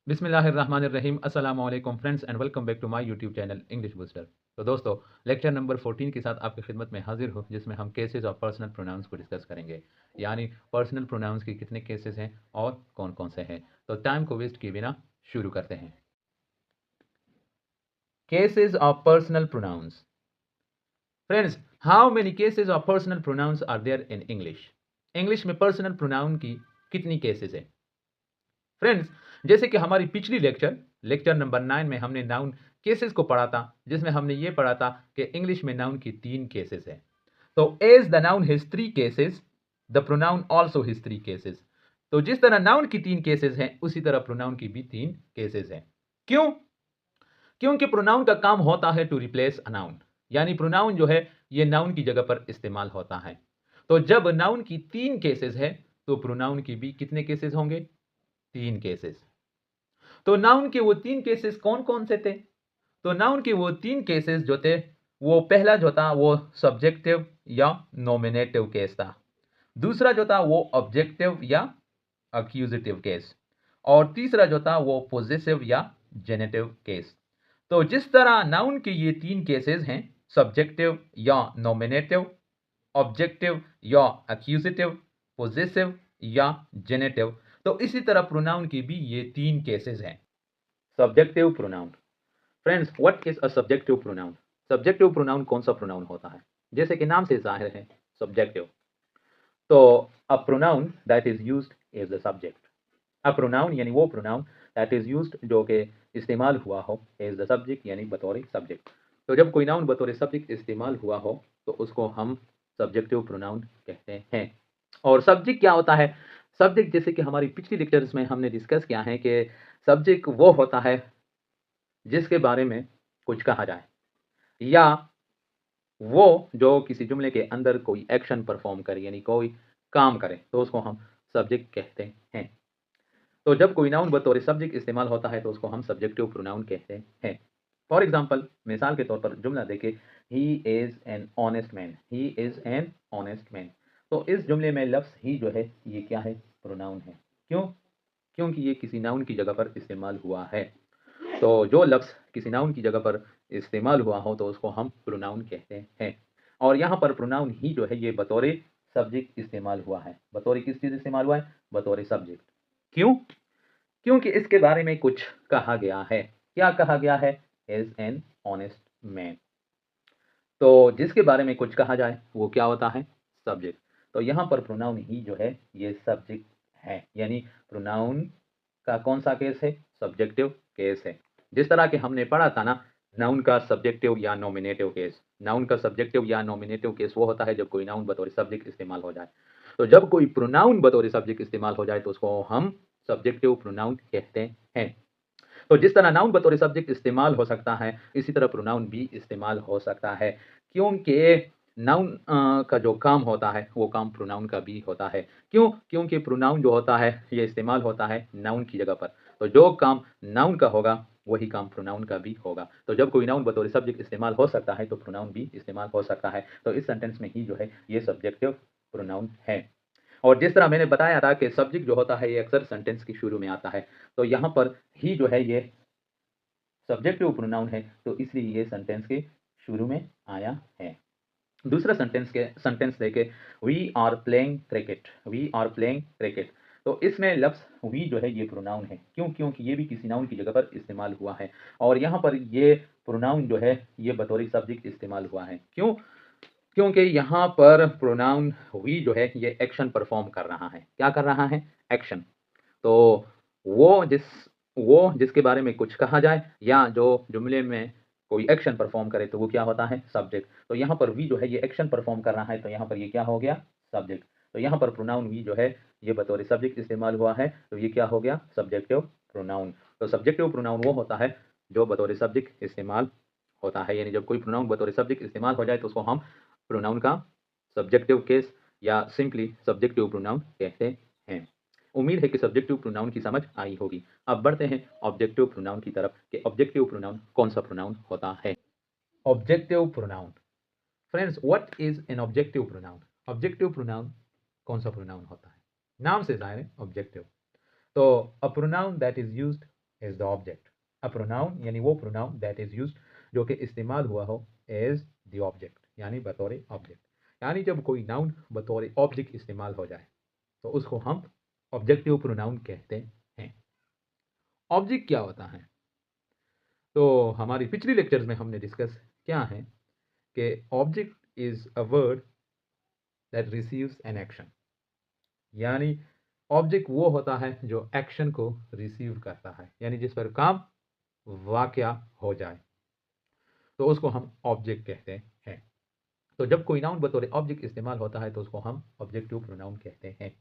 बिस्मिल्लाहिर्रहमानिर्रहीम अस्सलाम वालेकुम friends and welcome back to my YouTube channel English Booster. तो दोस्तों, लेक्चर नंबर 14 के साथ आपकी खिदमत में हाजिर हूँ, जिसमें हम केसेस ऑफ पर्सनल प्रोनाउंस को डिस्कस करेंगे। यानी पर्सनल प्रोनाउंस के कितने केसेस हैं और कौन कौन से हैं। तो टाइम को वेस्ट किए बिना शुरू करते हैं। Cases of personal pronouns. Friends, how many cases of personal pronouns are there in English. English में पर्सनल प्रोनाउन की कितनी केसेस है। फ्रेंड्स, जैसे कि हमारी पिछली लेक्चर नंबर 9 में हमने नाउन केसेस को पढ़ा था, जिसमें हमने ये पढ़ा था कि इंग्लिश में नाउन की 3 केसेस हैं। तो as the noun has 3 cases, the pronoun also has 3 cases. तो जिस तरह नाउन की 3 केसेस हैं, उसी तरह प्रोनाउन की भी 3 केसेस हैं। क्यों? क्योंकि प्रोनाउन का काम होता है टू रिप्लेस अ नाउन। यानी प्रोनाउन जो है ये नाउन की जगह पर इस्तेमाल होता है। तो जब नाउन की 3 केसेस है, तो प्रोनाउन की भी कितने केसेस होंगे? 3 केसेस। तो नाउन के वो 3 केसेस कौन-कौन से थे? तो नाउन के वो 3 केसेस जो थे, वो पहला जो था वो सब्जेक्टिव या नॉमिनेटिव केस था। दूसरा जो था वो ऑब्जेक्टिव या एक्यूजेटिव केस, और तीसरा जो था वो पॉसेसिव या जेनेटिव केस। तो जिस तरह नाउन के ये 3 केसेस हैं, सब्जेक्टिव या नॉमिनेटिव, ऑब्जेक्टिव या एक्यूजेटिव, पॉसेसिव या जेनेटिव, तो इसी तरह प्रोनाउन की भी ये 3 केसेस हैं। Subjective pronoun. Friends, what is a subjective pronoun? Subjective pronoun कौन सा प्रोनाउन होता है? जैसे कि नाम से जाहिर है, सब्जेक्टिव। तो a pronoun that is used as a subject. A pronoun यानी वो प्रोनाउन दैट इज यूज्ड जो कि इस्तेमाल हुआ हो एज द सब्जेक्ट, यानी बतौर सब्जेक्ट। तो जब कोई नाउन बतौर सब्जेक्ट इस्तेमाल हुआ हो, तो उसको हम सब्जेक्टिव प्रोनाउन कहते हैं। और सब्जेक्ट क्या होता है? सब्जेक्ट, जैसे कि हमारी पिछली लेक्चर्स में हमने डिस्कस किया है कि सब्जेक्ट वो होता है जिसके बारे में कुछ कहा जाए, या वो जो किसी जुमले के अंदर कोई एक्शन परफॉर्म करे, यानी कोई काम करे, तो उसको हम सब्जेक्ट कहते हैं। तो जब कोई नाउन बतौर सब्जेक्ट इस्तेमाल होता है, तो उसको हम सब्जेक्टिव प्रोनाउन कहते हैं। फॉर एग्जाम्पल, मिसाल के तौर पर जुमला देखे, he is an honest man. He is an honest man. तो इस जुमले में लफ्ज ही जो है ये क्या है? प्रोनाउन है। क्यों? क्योंकि ये किसी नाउन की जगह पर इस्तेमाल हुआ है। तो जो लफ्ज़ किसी नाउन की जगह पर इस्तेमाल हुआ हो, तो उसको हम प्रोनाउन कहते हैं। और यहाँ पर प्रोनाउन ही जो है ये बतौर सब्जेक्ट इस्तेमाल हुआ है। बतौर किस चीज़ इस्तेमाल हुआ है? बतौर सब्जेक्ट। क्यों? क्योंकि इसके बारे में कुछ कहा गया है। क्या कहा गया है? Is an honest man. तो जिसके बारे में कुछ कहा जाए, वो क्या होता है? सब्जेक्ट। तो यहाँ पर प्रोनाउन ही जो है ये सब्जेक्ट है। यानी प्रोनाउन का कौन सा केस है? सब्जेक्टिव केस है। जिस तरह के हमने पढ़ा था ना, नाउन का सब्जेक्टिव या नॉमिनेटिव केस। नाउन का सब्जेक्टिव या नॉमिनेटिव केस वो होता है जब कोई नाउन बतौर सब्जेक्ट इस्तेमाल हो जाए। तो जब कोई प्रोनाउन बतौर सब्जेक्ट इस्तेमाल हो जाए, तो उसको हम सब्जेक्टिव प्रोनाउन कहते हैं। तो जिस तरह नाउन बतौर सब्जेक्ट इस्तेमाल हो सकता है, इसी तरह प्रोनाउन भी इस्तेमाल हो सकता है। क्योंकि नाउन का जो काम होता है, वो काम प्रोनाउन का भी होता है। क्यों? क्योंकि प्रोनाउन जो होता है, ये इस्तेमाल होता है नाउन की जगह पर। तो जो काम नाउन का होगा, वही काम प्रोनाउन का भी होगा। तो जब कोई नाउन बतौर सब्जेक्ट इस्तेमाल हो सकता है, तो प्रोनाउन भी इस्तेमाल हो सकता है। तो इस सेंटेंस में ही जो है, ये सब्जेक्टिव प्रोनाउन है। और जिस तरह मैंने बताया था कि सब्जेक्ट जो होता है, ये अक्सर सेंटेंस के शुरू में आता है। तो यहाँ पर ही जो है ये सब्जेक्टिव प्रोनाउन है, तो इसलिए ये सेंटेंस के शुरू में आया है। दूसरा सेंटेंस देखें, we are playing cricket. We are playing cricket. तो इसमें लफ्ज़ वी जो है ये प्रोनाउन है। क्यों? क्योंकि ये भी किसी नाउन की जगह पर इस्तेमाल हुआ है। और यहाँ पर ये प्रोनाउन जो है ये बतौर सब्जेक्ट इस्तेमाल हुआ है। क्यों? क्योंकि यहाँ पर प्रोनाउन वी जो है ये एक्शन परफॉर्म कर रहा है। क्या कर रहा है? एक्शन। तो वो जिस वो जिसके बारे में कुछ कहा जाए, या जो जुमले में कोई एक्शन परफॉर्म करे, तो वो क्या होता है? सब्जेक्ट। तो यहाँ पर वी जो है ये एक्शन परफॉर्म कर रहा है, तो यहाँ पर ये क्या हो गया? सब्जेक्ट। तो यहाँ पर प्रोनाउन वी जो है ये बतौर सब्जेक्ट इस्तेमाल हुआ है, तो ये क्या हो गया? Subjective pronoun. तो सब्जेक्टिव प्रोनाउन वो होता है जो बतौर सब्जेक्ट इस्तेमाल होता है। यानी जब कोई प्रोनाउन बतौर सब्जेक्ट इस्तेमाल हो जाए, तो उसको हम प्रोनाउन का सब्जेक्टिव केस या सिंपली सब्जेक्टिव प्रोनाउन कहते हैं। उम्मीद है कि सब्जेक्टिव प्रोनाउन की समझ आई होगी। अब बढ़ते हैं ऑब्जेक्टिव प्रोनाउन की तरफ कि ऑब्जेक्टिव प्रोनाउन कौन सा प्रोनाउन होता है। Objective pronoun. Friends, what is an objective pronoun? Objective pronoun कौन सा प्रोनाउन होता है? नाम से जाहिर है, ऑब्जेक्टिव। तो a pronoun that is used is the object. A pronoun यानी वो प्रोनाउन दैट इज यूज्ड जो कि इस्तेमाल हुआ हो एज द ऑब्जेक्ट, यानी बतौर ऑब्जेक्ट। यानी जब कोई नाउन बतौर ऑब्जेक्ट इस्तेमाल हो जाए तो उसको हम ऑब्जेक्टिव प्रोनाउन कहते हैं। ऑब्जेक्ट क्या होता है? तो हमारी पिछली लेक्चर्स में हमने डिस्कस क्या है कि object is a word that receives an action, यानी ऑब्जेक्ट वो होता है जो एक्शन को रिसीव करता है, यानी जिस पर काम वाकया हो जाए तो उसको हम ऑब्जेक्ट कहते हैं। तो जब कोई नाउन बतौर ऑब्जेक्ट इस्तेमाल होता है तो उसको हम ऑब्जेक्टिव प्रोनाउन कहते हैं।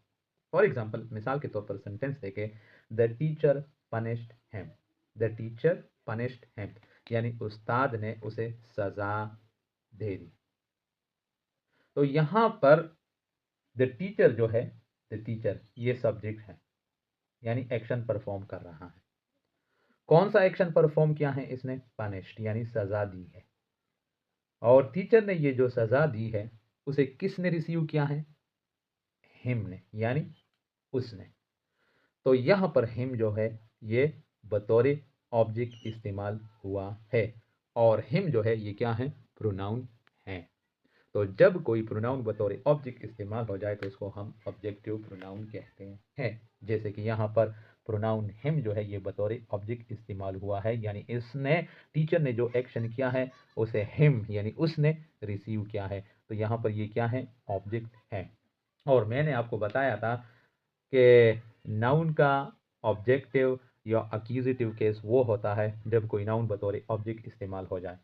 फॉर एग्जाम्पल, मिसाल के तौर पर सेंटेंस देखें, the teacher punished him. The teacher punished him यानी उस्ताद ने उसे सजा दे दी। तो यहां पर द टीचर जो है, द टीचर ये सब्जेक्ट है, यानी एक्शन परफॉर्म कर रहा है। कौन सा एक्शन परफॉर्म किया है इसने? पनिश्ड यानी सजा दी है। और टीचर ने ये जो सजा दी है उसे किसने रिसीव किया है? हिम ने, यानी उसने। तो यहां पर हिम जो है ये बतौर ऑब्जेक्ट इस्तेमाल हुआ है, और हिम जो है ये क्या है? प्रोनाउन है। तो जब कोई प्रोनाउन बतौर ऑब्जेक्ट इस्तेमाल हो जाए तो उसको हम ऑब्जेक्टिव प्रोनाउन कहते हैं। जैसे कि यहाँ पर प्रोनाउन हिम जो है ये बतौर ऑब्जेक्ट इस्तेमाल हुआ है, यानी इसने, टीचर ने जो एक्शन किया है उसे हिम यानी उसने रिसीव किया है। तो यहाँ पर ये क्या है? ऑब्जेक्ट है। और मैंने आपको बताया था कि नाउन का ऑब्जेक्टिव या अक्यूजेटिव केस वो होता है जब कोई नाउन बतौर ऑब्जेक्ट इस्तेमाल हो जाए,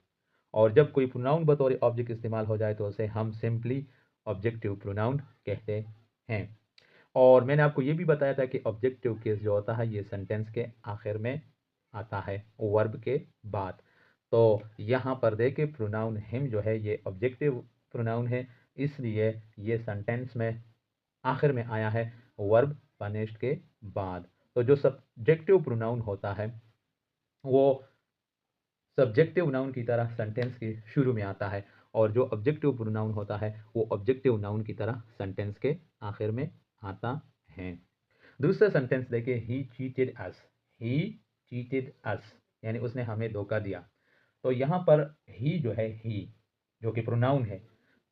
और जब कोई प्रोनाउन बतौर ऑब्जेक्ट इस्तेमाल हो जाए तो उसे हम सिंपली ऑब्जेक्टिव प्रोनाउन कहते हैं। और मैंने आपको ये भी बताया था कि ऑब्जेक्टिव केस जो होता है ये सेंटेंस के आखिर में आता है वर्ब के बाद। तो यहाँ पर देखे प्रोनाउन हिम जो है ये ऑब्जेक्टिव प्रोनाउन है, इसलिए ये सेंटेंस में आखिर में आया है वर्ब पनिश्ड के बाद। तो जो सब्जेक्टिव प्रोनाउन होता है वो सब्जेक्टिव नाउन की तरह सेंटेंस के शुरू में आता है, और जो ऑब्जेक्टिव प्रोनाउन होता है वो ऑब्जेक्टिव नाउन की तरह सेंटेंस के आखिर में आता है। दूसरा सेंटेंस देखिए, ही चीटेड अस। ही चीटेड अस यानी उसने हमें धोखा दिया। तो यहाँ पर ही जो है, ही जो कि प्रोनाउन है,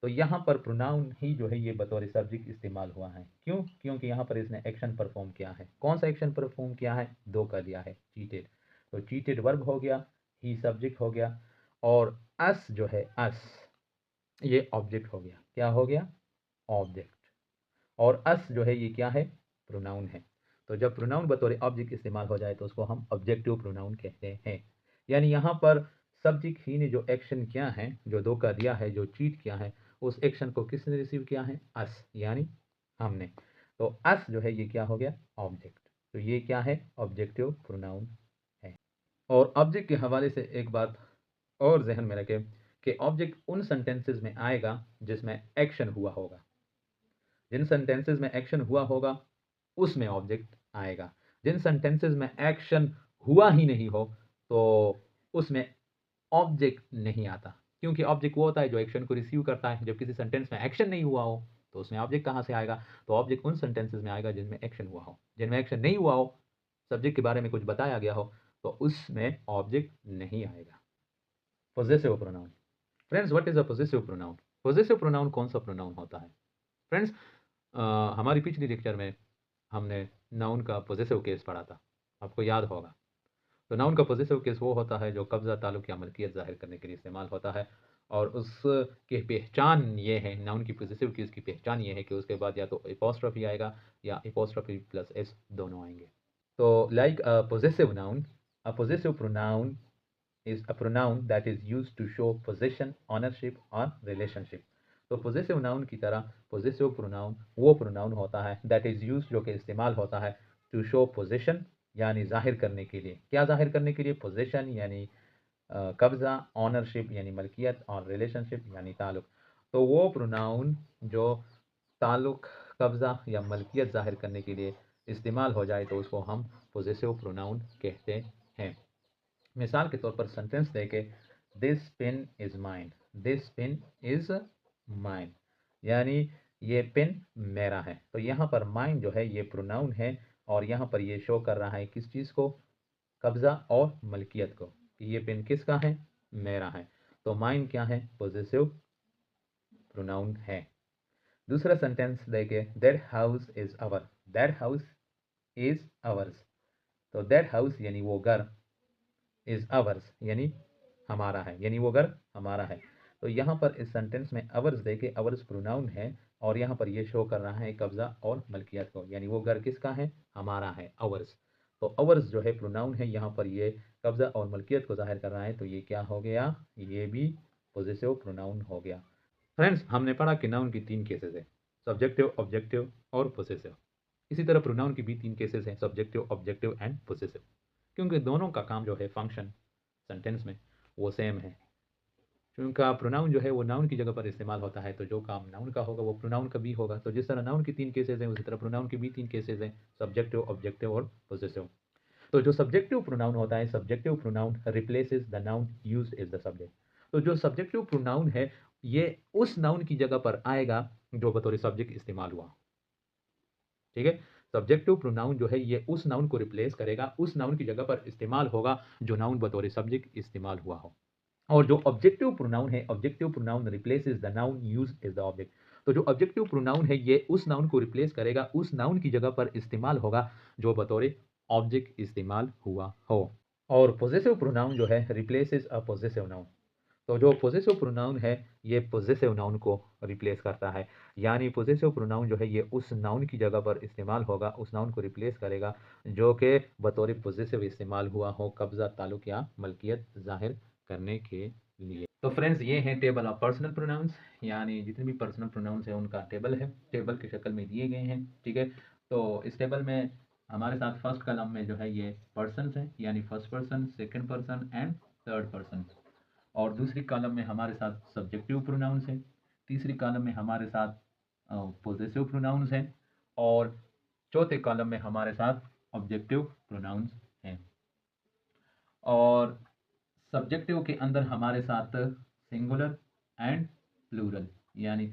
तो यहाँ पर प्रोनाउन ही जो है ये बतौर सब्जेक्ट इस्तेमाल हुआ है। क्यों? क्योंकि यहाँ पर इसने एक्शन परफॉर्म किया है। कौन सा एक्शन परफॉर्म किया है? धोखा दिया है, चीटेड। तो चीटेड वर्ब हो गया, ही सब्जेक्ट हो गया, और अस जो है, अस ये ऑब्जेक्ट हो गया। क्या हो गया? ऑब्जेक्ट। और अस जो है ये क्या है? प्रोनाउन है। तो जब प्रोनाउन बतौर ऑब्जेक्ट इस्तेमाल हो जाए तो उसको हम ऑब्जेक्टिव प्रोनाउन कहते हैं। यानी यहाँ पर सब्जेक्ट ही ने जो एक्शन किया है, जो धोखा दिया है, जो चीट किया है, उस एक्शन को किसने रिसीव किया है? अस, यानी हमने। तो अस जो है ये क्या हो गया? ऑब्जेक्ट। तो ये क्या है? ऑब्जेक्टिव प्रोनाउन है। और ऑब्जेक्ट के हवाले से एक बात और जहन में रखें कि ऑब्जेक्ट उन सेंटेंसेस में आएगा जिसमें एक्शन हुआ होगा। जिन सेंटेंसेस में एक्शन हुआ होगा उसमें ऑब्जेक्ट आएगा। जिन सेंटेंसेस में एक्शन हुआ ही नहीं हो तो उसमें ऑब्जेक्ट नहीं आता, क्योंकि ऑब्जेक्ट वो होता है जो एक्शन को रिसीव करता है। जब किसी सेंटेंस में एक्शन नहीं हुआ हो तो उसमें ऑब्जेक्ट कहाँ से आएगा? तो ऑब्जेक्ट उन सेंटेंसेस में आएगा जिनमें एक्शन हुआ हो। जिनमें एक्शन नहीं हुआ हो, सब्जेक्ट के बारे में कुछ बताया गया हो, तो उसमें ऑब्जेक्ट नहीं आएगा। Possessive pronoun. Friends, what is a possessive pronoun? Possessive pronoun कौन सा प्रोनाउन होता है? फ्रेंड्स, हमारी पिछली लेक्चर में हमने नाउन का पोजेसिव केस पढ़ा था, आपको याद होगा। तो नाउन का पोजेसिव केस वो होता है जो कब्जा, ताल्लुक या मलकियत जाहिर करने के लिए इस्तेमाल होता है, और उसकी पहचान ये है, नाउन की पोजेसिव केस की पहचान ये है कि उसके बाद या तो एपोस्ट्रोफी आएगा या एपोस्ट्रोफी प्लस एस दोनों आएंगे। तो like a possessive noun, a possessive pronoun is a pronoun that is used to show possession, ownership or relationship. तो possessive noun की तरह possessive pronoun वो pronoun होता है that is used जो कि इस्तेमाल होता है to show possession यानी जाहिर करने के लिए। क्या जाहिर करने के लिए? possession यानी कब्जा, ownership यानी मलकियत, और relationship यानी ताल्लुक। तो वो pronoun जो ताल्लुक, कब्जा या मलकियत जाहिर करने के लिए इस्तेमाल हो जाए तो उसको हम possessive pronoun कहते हैं। मिसाल के तौर पर सेंटेंस देके, this pen is mine. This pen is mine यानी ये पेन मेरा है। तो यहाँ पर माइन जो है ये प्रोनाउन है, और यहाँ पर ये शो कर रहा है किस चीज़ को? कब्जा और मलकियत को कि ये पेन किसका है, मेरा है। तो माइन क्या है, पॉजेसिव प्रोनाउन है। दूसरा सेंटेंस देखिए, that house is our, that house is ours. तो दैट हाउस यानी वो घर, इज अवर्स यानी हमारा है, यानी वो घर हमारा है। तो यहाँ पर इस सेंटेंस में अवर्स देखिए, अवर्स प्रोनाउन है और यहाँ पर ये शो कर रहा है कब्जा और मलकियत को, यानी वो घर किसका है, हमारा है, अवर्स। तो अवर्स जो है प्रोनाउन है, यहाँ पर ये कब्जा और मलकियत को जाहिर कर रहा है, तो ये क्या हो गया, ये भी पॉजेसिव प्रोनाउन हो गया। फ्रेंड्स, हमने पढ़ा कि नाउन की 3 केसेस है, सब्जेक्टिव, ऑब्जेक्टिव और पोसेसिव। इसी तरह प्रोनाउन की भी 3 केसेस हैं, सब्जेक्टिव, ऑब्जेक्टिव एंड पोसेसिव, क्योंकि दोनों का काम जो है फंक्शन सेंटेंस में वो सेम है। क्योंकि प्रोनाउन जो है वो नाउन की जगह पर इस्तेमाल होता है, तो जो काम नाउन का होगा वो प्रोनाउन का भी होगा। तो जिस तरह नाउन की 3 केसेस हैं, उसी तरह प्रोनाउन की भी 3 केसेस हैं, सब्जेक्टिव, ऑब्जेक्टिव और पोसेसिव। तो जो सब्जेक्टिव प्रोनाउन होता है, subjective pronoun replaces the noun used as the subject. तो जो सब्जेक्टिव प्रोनाउन है, ये उस नाउन की जगह पर आएगा जो बतौर सब्जेक्ट इस्तेमाल हुआ। ठीक है, सब्जेक्टिव प्रोनाउन जो है ये उस नाउन को रिप्लेस करेगा, उस नाउन की जगह पर इस्तेमाल होगा जो नाउन बतौर सब्जेक्ट इस्तेमाल हुआ हो। और जो ऑब्जेक्टिव प्रोनाउन है, objective pronoun replaces the noun used as the object. तो जो ऑब्जेक्टिव प्रोनाउन है ये उस नाउन को रिप्लेस करेगा, उस नाउन की जगह पर इस्तेमाल होगा जो बतौर ऑब्जेक्ट इस्तेमाल हुआ हो। और पोजेसिव प्रोनाउन जो है रिप्लेसेस अ पोजेसिव नाउन। तो जो पोजेसिव प्रोनाउन है ये पोजेसिव नाउन को रिप्लेस करता है, यानी पोजेसिव प्रोनाउन जो है ये उस नाउन की जगह पर इस्तेमाल होगा, उस नाउन को रिप्लेस करेगा जो कि बतौर पोजेसिव इस्तेमाल हुआ हो कब्जा, ताल्लुक या मलकियत जाहिर करने के लिए। तो फ्रेंड्स, ये है टेबल ऑफ पर्सनल प्रोनाउंस, यानी जितने भी पर्सनल प्रोनाउंस है उनका टेबल है, टेबल की शक्ल में दिए गए हैं। ठीक है, तो इस टेबल में हमारे साथ फर्स्ट कॉलम में जो है ये पर्सन्स हैं, यानी first person, second person and third person. और दूसरी कॉलम में हमारे साथ सब्जेक्टिव प्रोनाउंस हैं, तीसरी कॉलम में हमारे साथ पोजेसिव प्रोनाउंस हैं और चौथे कॉलम में हमारे साथ ऑब्जेक्टिव प्रोनाउंस हैं। और सब्जेक्टिव के अंदर हमारे साथ सिंगुलर एंड प्लूरल, यानी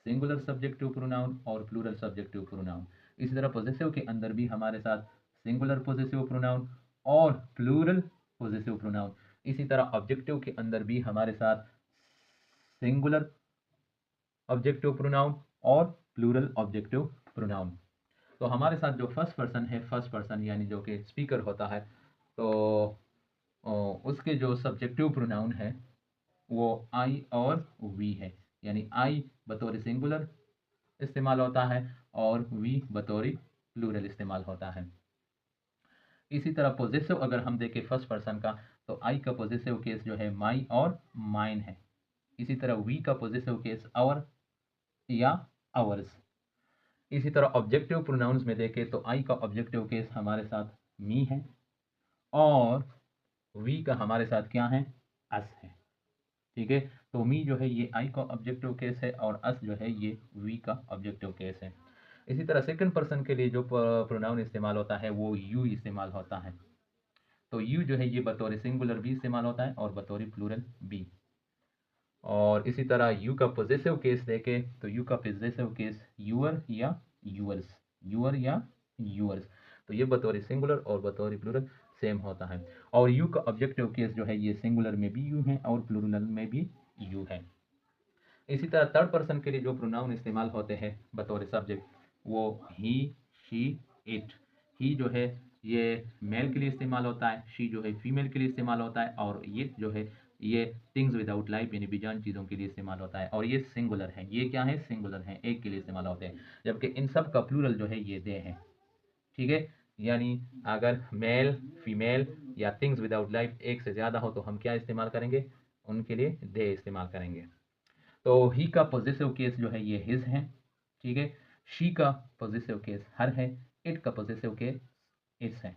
सिंगुलर सब्जेक्टिव प्रोनाउन और प्लूरल सब्जेक्टिव प्रोनाउन। इसी तरह पोजेसिव के अंदर भी हमारे साथ सिंगुलर पोजेसिव प्रोनाउन और प्लूरल पोजेसिव प्रोनाउन। इसी तरह ऑब्जेक्टिव के अंदर भी हमारे साथ सिंगुलर ऑब्जेक्टिव प्रोनाउन और प्लूरल ऑब्जेक्टिव प्रोनाउन। तो हमारे साथ जो फर्स्ट पर्सन है, फर्स्ट पर्सन यानी जो कि स्पीकर होता है, तो उसके जो सब्जेक्टिव प्रोनाउन है वो आई और वी है, यानी आई बतौर सिंगुलर इस्तेमाल होता है और वी बतौर प्लूरल इस्तेमाल होता है। इसी तरह पोजेसिव अगर हम देखें फर्स्ट पर्सन का, तो आई का पोजेसिव केस जो है माई और माइन है। इसी तरह वी का पोजेसिव केस आवर या आवर्स। इसी तरह ऑब्जेक्टिव प्रोनाउंस में देखें तो आई का ऑब्जेक्टिव केस हमारे साथ मी है और वी का हमारे साथ क्या है, अस है। ठीक है, तो मी जो है ये आई का ऑब्जेक्टिव केस है और अस जो है ये वी का ऑब्जेक्टिव केस है। इसी तरह सेकंड पर्सन के लिए जो प्रोनाउन इस्तेमाल होता है वो यू इस्तेमाल होता है। तो यू जो है ये बतौर सिंगुलर भी इस्तेमाल होता है और बतौर प्लूरल भी। और इसी तरह यू का पोजेसिव केस देखें तो यू का पोजेसिव केस यूअर या यूअर्स, यूअर या यूअर्स। तो ये बतौर सिंगुलर और बतौर प्लूरल सेम होता है। और यू का ऑब्जेक्टिव केस जो है ये सिंगुलर में भी यू है और प्लूरल में भी यू है। इसी तरह थर्ड पर्सन के लिए जो प्रोनाउन इस्तेमाल होते हैं बतौर सब्जेक्ट वो ही, शी, इट। ही जो है ये मेल के लिए इस्तेमाल होता है, शी जो है फीमेल के लिए इस्तेमाल होता है और ये जो है ये थिंग्स विदाउट लाइफ यानी बेजान चीज़ों के लिए इस्तेमाल होता है। और ये सिंगुलर है, ये क्या है, सिंगुलर है, एक के लिए इस्तेमाल होते हैं। जबकि इन सब का प्लूरल जो है ये दे है। ठीक है, यानी अगर मेल, फीमेल या थिंग्स विदाउट लाइफ एक से ज़्यादा हो तो हम क्या इस्तेमाल करेंगे, उनके लिए दे इस्तेमाल करेंगे। तो ही का पॉजिटिव केस जो है ये हिज है। ठीक है, शी का पॉजिटिव केस हर है, इट का पॉजिटिव केस इट्स है।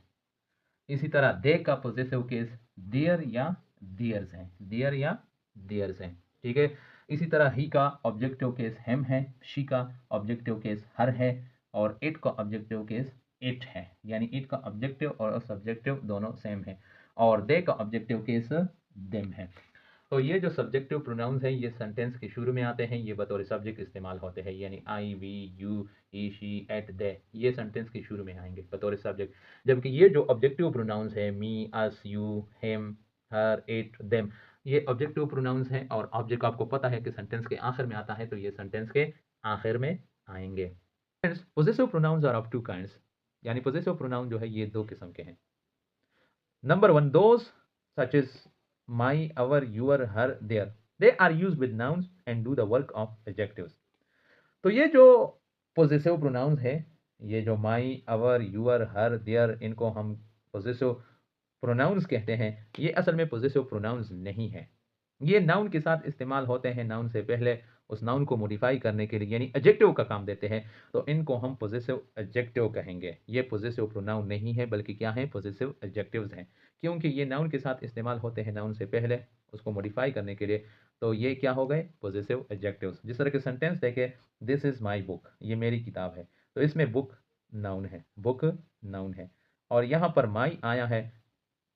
इसी तरह दे का पॉजिटिव केस देयर या देयर्स है, देयर या देयर्स है। ठीक है, इसी तरह ही का ऑब्जेक्टिव केस हिम है, शी का ऑब्जेक्टिव केस हर है और इट का ऑब्जेक्टिव केस इट है, यानी इट का ऑब्जेक्टिव और सब्जेक्टिव दोनों सेम है। और दे का ऑब्जेक्टिव केस देम है। तो ये जो सब्जेक्टिव प्रोनाउंस हैं ये सेंटेंस के शुरू में आते हैं, ये बतौर सब्जेक्ट इस्तेमाल होते हैं, यानी I, we, you, he, she, it, they, ये सेंटेंस के शुरू में आएंगे बतौर सब्जेक्ट। जबकि ये जो ऑब्जेक्टिव प्रोनाउंस है, me, us, you, him, her, it, them, ये ऑब्जेक्टिव प्रोनाउंस हैं और ऑब्जेक्ट आपको पता है कि सेंटेंस के आखिर में आता है, तो ये सेंटेंस के आखिर में आएंगे। Friends, possessive pronouns are of two kinds, यानी पोजेसिव प्रोनाउन जो है ये दो किस्म के हैं। Number one, those such is my, our, your, her, their, they are used with nouns and do the work of adjectives। तो ये जो पोजेसिव प्रोनाउंस है, ये जो my, our, your, her, their, इनको हम पोजेसिव प्रोनाउंस कहते हैं, ये असल में पोजेसिव प्रोनाउंस नहीं है। ये नाउन के साथ इस्तेमाल होते हैं, नाउन से पहले उस नाउन को मॉडिफाई करने के लिए, यानी एडजेक्टिव का काम देते हैं, तो इनको हम पोजेसिव एडजेक्टिव कहेंगे। ये पोजेसिव प्रोनाउन नहीं है, बल्कि क्या है, पोजेसिव एडजेक्टिव्स हैं, क्योंकि ये नाउन के साथ इस्तेमाल होते हैं, नाउन से पहले उसको मॉडिफाई करने के लिए, तो ये क्या हो गए, पोजेसिव एडजेक्टिव्स। जिस तरह के सेंटेंस देखे, दिस इज़ माई बुक, ये मेरी किताब है, तो इसमें बुक नाउन है, बुक नाउन है, और यहाँ पर माई आया है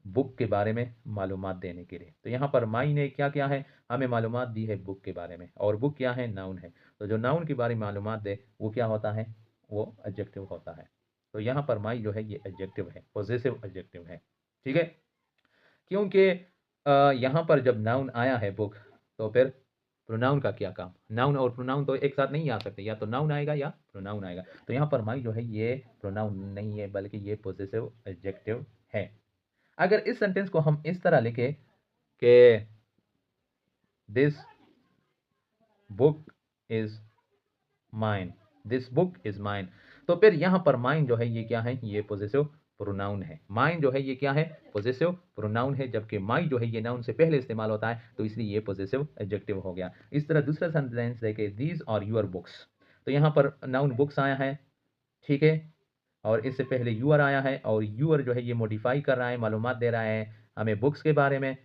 बुक के बारे में मालूमात देने के लिए। तो यहाँ पर माई ने क्या किया है, हमें मालूमात दी है बुक के बारे में, और बुक क्या है, नाउन है। तो जो नाउन के बारे में मालूमात दे वो क्या होता है, वो एडजेक्टिव होता है। तो यहाँ पर माई जो है ये एडजेक्टिव है, पॉजिटिव एडजेक्टिव है, ठीक है। क्योंकि यहाँ पर जब नाउन आया है बुक, तो फिर प्रोनाउन का क्या काम, नाउन और प्रोनाउन तो एक साथ नहीं आ सकते, या तो नाउन आएगा या प्रोनाउन आएगा। तो यहाँ पर माई जो है ये प्रोनाउन नहीं है, बल्कि ये पॉजिटिव एडजेक्टिव है। अगर इस सेंटेंस को हम इस तरह लिखें कि this book is mine, this book is mine, तो फिर यहां पर माइन जो है ये क्या है, ये पॉजिटिव प्रोनाउन है। माइन जो है ये क्या है, पॉजिटिव प्रोनाउन है, जबकि माई जो है ये नाउन से पहले इस्तेमाल होता है, तो इसलिए ये पॉजिटिव एडजेक्टिव हो गया। इस तरह दूसरा सेंटेंस देखे, दीज आर योर बुक्स, तो यहां पर नाउन बुक्स आया है, ठीक है, और इससे पहले यूअर आया है, और यूअर जो है ये मॉडिफाई कर रहा है, मालूमात दे रहा है हमें बुक्स के बारे में,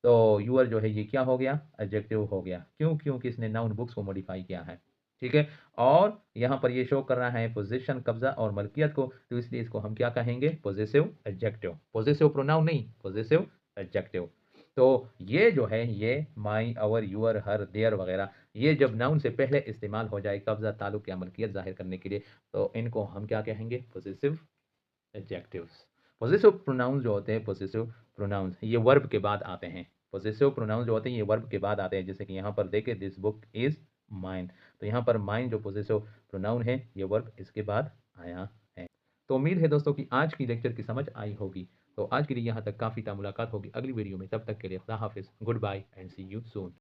तो यूअर जो है ये क्या हो गया, एडजेक्टिव हो गया। क्यों, क्योंकि इसने नाउन बुक्स को मॉडिफाई किया है, ठीक है। और यहाँ पर ये शो कर रहा है पोजीशन, कब्जा और मलकियत को, तो इसलिए इसको हम क्या कहेंगे, पॉजिटिव एडजेक्टिव, पॉजिटिव प्रोनाउन नहीं, पॉजिटिव एडजेक्टिव। तो ये जो है, ये माई, अवर, यूअर, हर, देयर वगैरह, ये जब नाउन से पहले इस्तेमाल हो जाए कब्जा, ताल्लुक या मलकियत जाहिर करने के लिए, तो इनको हम क्या कहेंगे, पॉजिटिव एडजेक्टिव्स। पॉजिटिव प्रोनाउंस जो होते हैं, पॉजिटिव प्रोनाउंस ये वर्ब के बाद आते हैं, पॉजिटिव प्रोनाउंस जो होते हैं ये वर्ब के बाद आते हैं। जैसे कि यहाँ पर देखें, दिस बुक इज माइन, तो यहाँ पर माइन जो पॉजिटिव प्रोनाउन है, ये वर्ब इसके बाद आया है। तो उम्मीद है दोस्तों कि आज की लेक्चर की समझ आई होगी। तो आज के लिए यहाँ तक काफ़ी था, मुलाकात होगी अगली वीडियो में, तब तक के लिए खुदा हाफिज़, goodbye and see you soon.